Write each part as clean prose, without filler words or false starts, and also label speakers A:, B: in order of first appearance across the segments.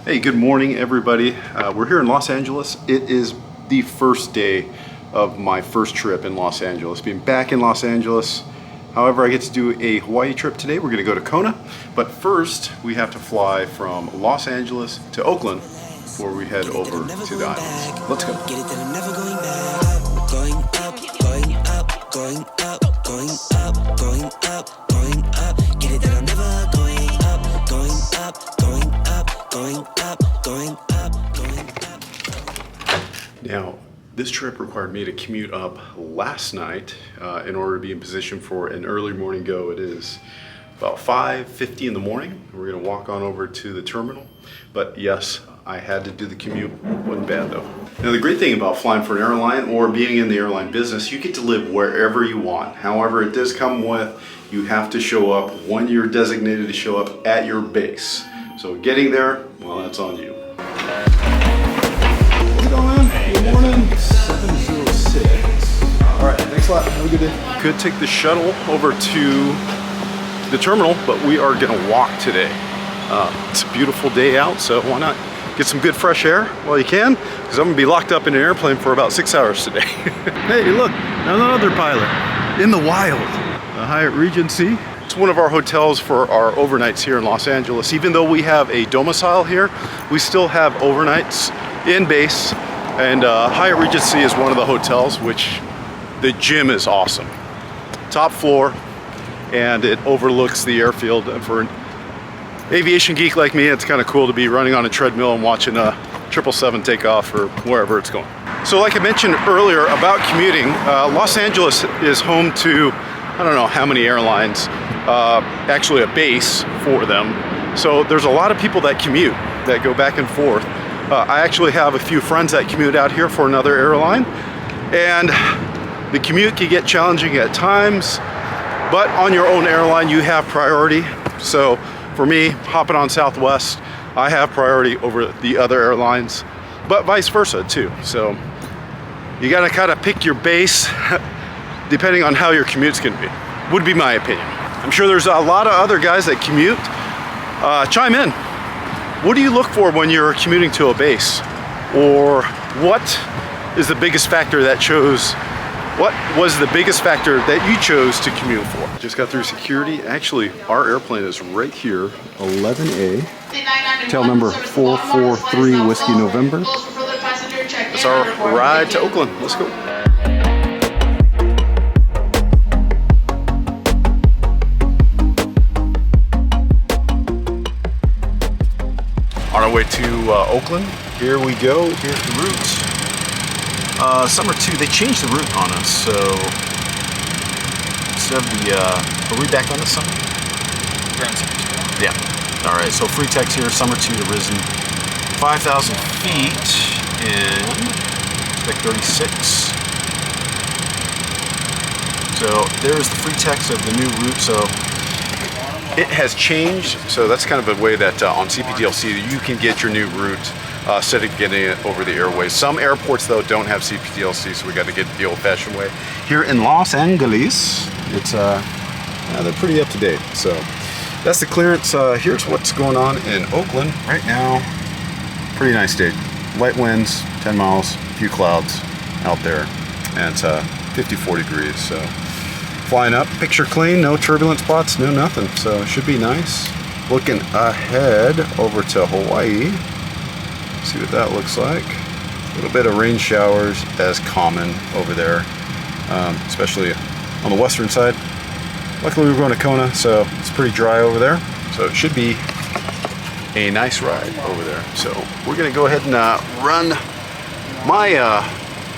A: Hey, good morning everybody. We're here in Los Angeles. It is the first day of my first trip in Los Angeles. Being back in Los Angeles. However, I get to do a Hawaii trip today. We're gonna go to Kona. But first, we have to fly from Los Angeles to Oakland before we head over to the islands. Let's go.
B: Get it that I'm never going back. Going up, going up, going up, going up, going up, going up. Get it that I'm never going up, going up, going up, going up, going up, going up.
A: Now, this trip required me to commute up last night in order to be in position for an early morning go. It is about 5:50 in the morning. We're gonna walk on over to the terminal. But yes, I had to do the commute. Wasn't bad though. Now the great thing about flying for an airline or being in the airline business, you get to live wherever you want. However, it does come with, you have to show up when you're designated to show up at your base. So getting there, well, that's on you. What's going on? Good morning. 706. All right, thanks a lot. Have a good day. Could take the shuttle over to the terminal, but we are gonna walk today. It's a beautiful day out, so why not get some good fresh air while you can, because I'm gonna be locked up in an airplane for about 6 hours today. Hey, look, another pilot in the wild. The Hyatt Regency. It's one of our hotels for our overnights here in Los Angeles. Even though we have a domicile here, we still have overnights in base, and Hyatt Regency is one of the hotels, which the gym is awesome. Top floor, and it overlooks the airfield. And for an aviation geek like me, it's kind of cool to be running on a treadmill and watching a 777 take off or wherever it's going. So like I mentioned earlier about commuting, Los Angeles is home to, I don't know how many airlines, actually a base for them. So there's a lot of people that commute, that go back and forth. I actually have a few friends that commute out here for another airline, and the commute can get challenging at times, but on your own airline you have priority. So for me, hopping on Southwest, I have priority over the other airlines, but vice versa too. So you gotta kind of pick your base depending on how your commute's gonna be, would be my opinion. I'm sure there's a lot of other guys that commute. Chime in. What do you look for when you're commuting to a base? Or what is the biggest factor that shows, what was the biggest factor that you chose to commute for? Just got through security. Actually, our airplane is right here, 11A. Tail number 443 Whiskey November. It's our ride to Oakland. Let's go. On our way to Oakland. Here we go. Here's the route. Summer 2, they changed the route on us, so instead of the, are we back on this summer? Yeah. All right, so free text here, summer 2 to Risen. 5,000 feet in, like 36. So there's the free text of the new route. So it has changed, so that's kind of a way that on CPTLC you can get your new route instead of getting it over the airways. Some airports though don't have CPTLC, so we got to get it the old-fashioned way. Here in Los Angeles, it's they're pretty up to date. So that's the clearance. Here's what's going on in Oakland right now. Pretty nice day. Light winds, 10 miles, a few clouds out there, and it's 54 degrees. So flying up, picture clean, no turbulent spots, no nothing. So it should be nice. Looking ahead over to Hawaii. See what that looks like. A little bit of rain showers as common over there, especially on the western side. Luckily we're going to Kona, so it's pretty dry over there. So it should be a nice ride over there. So we're gonna go ahead and run my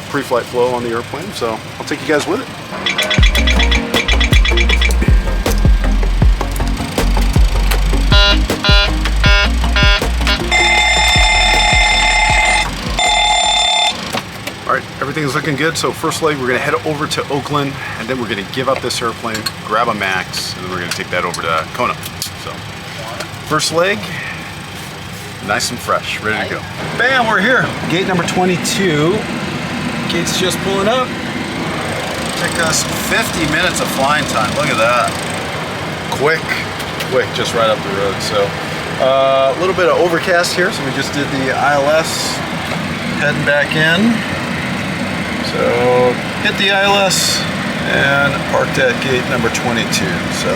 A: pre-flight flow on the airplane. So I'll take you guys with it. All right, everything's looking good. So first leg, we're gonna head over to Oakland, and then we're gonna give up this airplane, grab a Max, and then we're gonna take that over to Kona. So first leg, nice and fresh, ready to go. Bam, we're here. Gate number 22. Gate's just pulling up. Took us 50 minutes of flying time. Look at that. Quick, just right up the road. So A little bit of overcast here, so we just did the ILS, heading back in. So hit the ILS and parked at gate number 22. So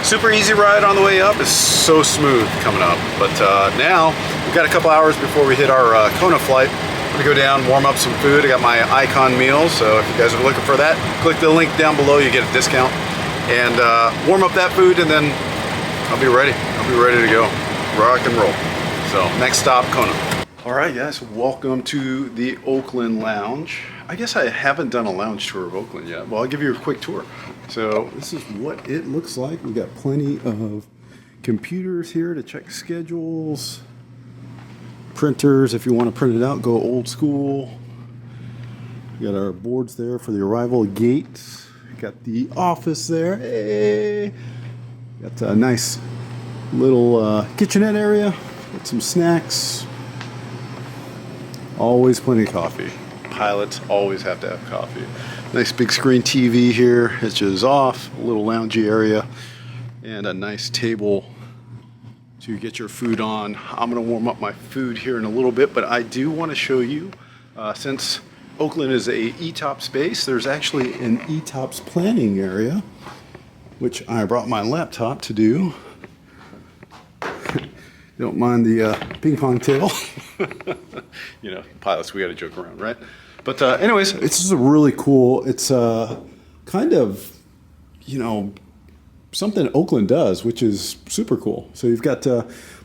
A: super easy ride on the way up. It's so smooth coming up. But now we've got a couple hours before we hit our Kona flight. I'm gonna go down, warm up some food. I got my Icon meals, so if you guys are looking for that, click the link down below, you get a discount. And warm up that food, and then I'll be ready. I'll be ready to go, rock and roll. So next stop, Kona. All right, guys, welcome to the Oakland Lounge. I guess I haven't done a lounge tour of Oakland yet. Well, I'll give you a quick tour. So this is what it looks like. We got plenty of computers here to check schedules. Printers, if you want to print it out, go old school. We got our boards there for the arrival gates. Got the office there. Hey, got a nice little kitchenette area with some snacks. Always plenty of coffee. Pilots always have to have coffee. Nice big screen TV here, which is off. A little loungy area, and a nice table to get your food on. I'm gonna warm up my food here in a little bit, but I do want to show you, since Oakland is a ETOPS base, there's actually an ETOPS planning area, which I brought my laptop to do. Don't mind the ping pong table. You know, pilots, we gotta joke around, right? But anyways, it's just a really cool, it's kind of, you know, something Oakland does, which is super cool. So you've got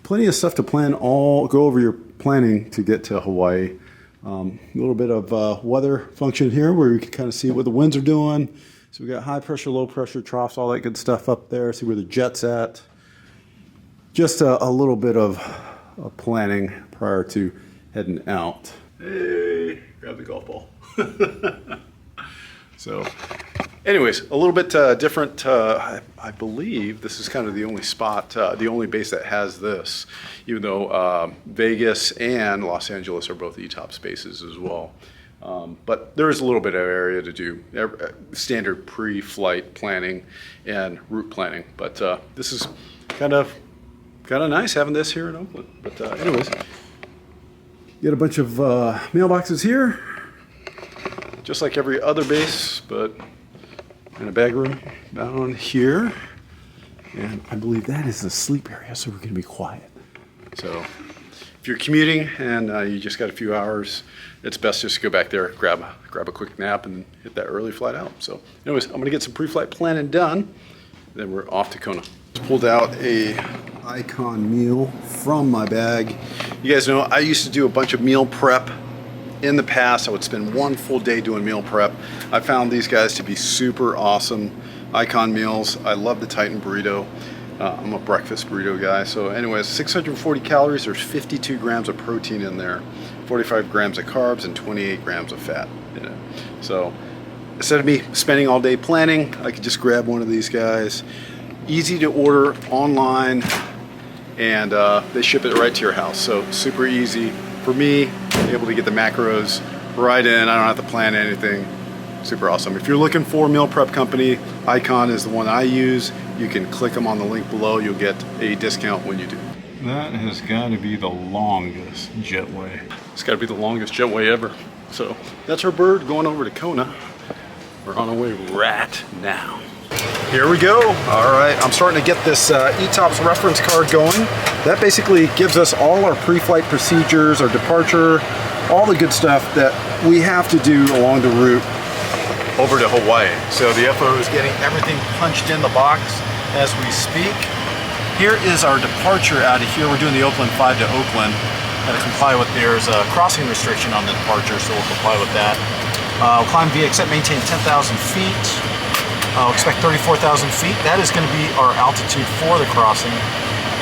A: plenty of stuff to plan, go over your planning to get to Hawaii. A little bit of weather function here where you can kind of see what the winds are doing. So we got high pressure, low pressure troughs, all that good stuff up there. See where the jet's at. Just a little bit of planning prior to heading out. Hey, grab the golf ball. So anyways, a little bit different. I believe this is kind of the only spot, the only base that has this, even though Vegas and Los Angeles are both ETOPS bases as well. But there is a little bit of area to do standard pre-flight planning and route planning. But this is kind of nice having this here in Oakland. But anyways, you got a bunch of mailboxes here, just like every other base, but in a bag room down here. And I believe that is the sleep area, so we're going to be quiet. So if you're commuting and you just got a few hours, it's best just to go back there, grab a quick nap, and hit that early flight out. So anyways, I'm going to get some pre-flight planning done, then we're off to Kona. Pulled out a Icon meal from my bag. You guys know I used to do a bunch of meal prep in the past. I would spend one full day doing meal prep. I found these guys to be super awesome. Icon meals. I love the Titan burrito. I'm a breakfast burrito guy. So anyways, 640 calories. There's 52 grams of protein in there, 45 grams of carbs, and 28 grams of fat in it. So instead of me spending all day planning, I could just grab one of these guys. Easy to order online, and they ship it right to your house. So super easy for me, able to get the macros right in. I don't have to plan anything. Super awesome. If you're looking for a meal prep company, Icon is the one I use. You can click them on the link below. You'll get a discount when you do. That has got to be the longest jetway. It's got to be the longest jetway ever. So that's our bird going over to Kona. We're on our way right now. Here we go. All right, I'm starting to get this ETOPS reference card going. That basically gives us all our pre-flight procedures, our departure, all the good stuff that we have to do along the route over to Hawaii. So the FO is getting everything punched in the box as we speak. Here is our departure out of here. We're doing the Oakland 5 to Oakland. Got to comply with, there's a crossing restriction on the departure, so we'll comply with that. We'll climb VXF, maintain 10,000 feet. I'll expect 34,000 feet. That is going to be our altitude for the crossing.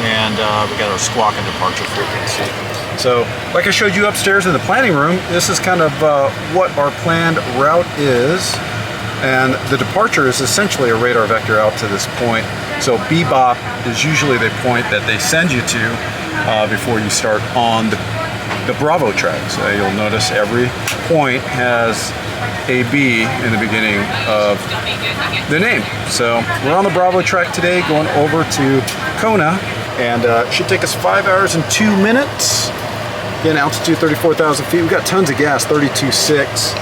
A: And we got our squawk and departure frequency. So, like I showed you upstairs in the planning room, this is kind of what our planned route is. And the departure is essentially a radar vector out to this point. So bebop is usually the point that they send you to before you start on the Bravo track. So you'll notice every point has a B in the beginning of the name. So we're on the Bravo track today, going over to Kona. And it should take us 5 hours and 2 minutes. Again, altitude 34,000 feet. We've got tons of gas, 32.6.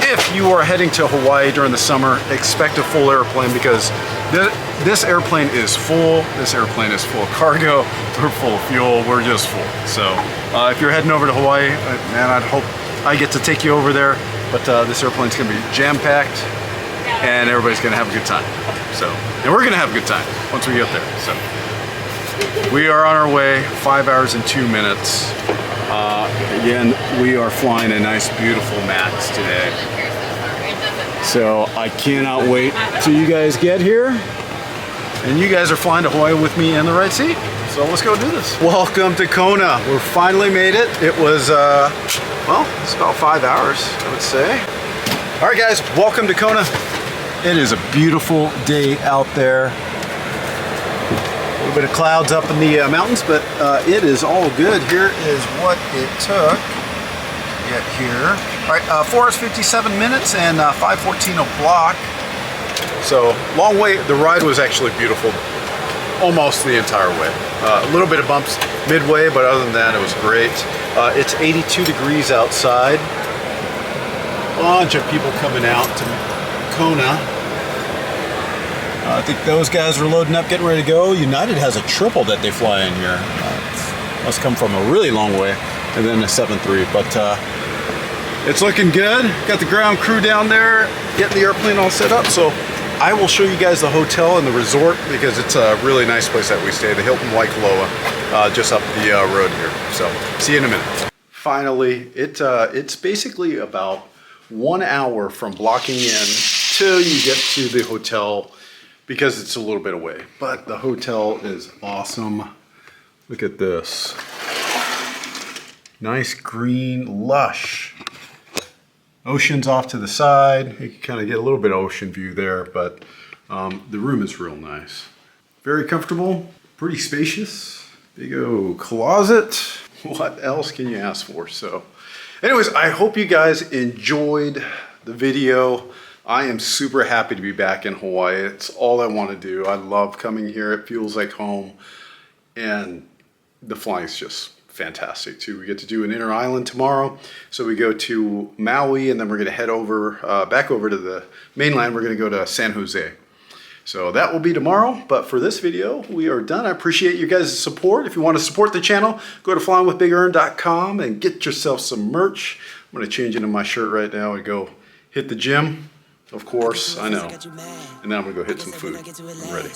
A: If you are heading to Hawaii during the summer, expect a full airplane because this airplane is full. This airplane is full of cargo. We're full of fuel. We're just full. So if you're heading over to Hawaii, man, I'd hope I get to take you over there. But this airplane's gonna be jam-packed and everybody's gonna have a good time. So, and we're gonna have a good time once we get there. So we are on our way, 5 hours and 2 minutes. Again, we are flying a nice, beautiful Max today. So I cannot wait till you guys get here. And you guys are flying to Hawaii with me in the right seat. So let's go do this. Welcome to Kona. We finally made it. It was, well, it's about 5 hours, I would say. All right, guys, welcome to Kona. It is a beautiful day out there. A little bit of clouds up in the mountains, but it is all good. Here is what it took to get here. All right, 4 hours 57 minutes and 5:14 o'clock. So long way. The ride was actually beautiful, almost the entire way. A little bit of bumps midway, but other than that, it was great. It's 82 degrees outside. Bunch of people coming out to Kona. I think those guys are loading up, getting ready to go. United has a triple that they fly in here. Must come from a really long way, and then a 7-3. But it's looking good. Got the ground crew down there, getting the airplane all set up. So I will show you guys the hotel and the resort because it's a really nice place that we stay, the Hilton Waikoloa, just up the road here. So see you in a minute. Finally, it's basically about 1 hour from blocking in till you get to the hotel, because it's a little bit away, but the hotel is awesome. Look at this. Nice green, lush. Ocean's off to the side. You can kind of get a little bit of ocean view there, but the room is real nice. Very comfortable, pretty spacious. Big old closet. What else can you ask for? So anyways, I hope you guys enjoyed the video. I am super happy to be back in Hawaii. It's all I want to do. I love coming here. It feels like home. And the flying is just fantastic too. We get to do an inner island tomorrow. So we go to Maui and then we're going to head over, back over to the mainland. We're going to go to San Jose. So that will be tomorrow. But for this video, we are done. I appreciate you guys' support. If you want to support the channel, go to FlyingWithBigErn.com and get yourself some merch. I'm going to change into my shirt right now and go hit the gym. Of course, I know. And then I'm gonna go hit some food. I'm ready.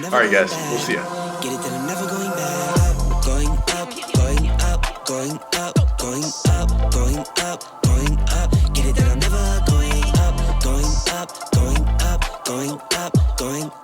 A: All right, guys, we'll see ya.
B: Get it that I'm never going back. Going up, going up, going up, going up, going up, going up. Get it that I'm never going up, going up, going up, going up, going up.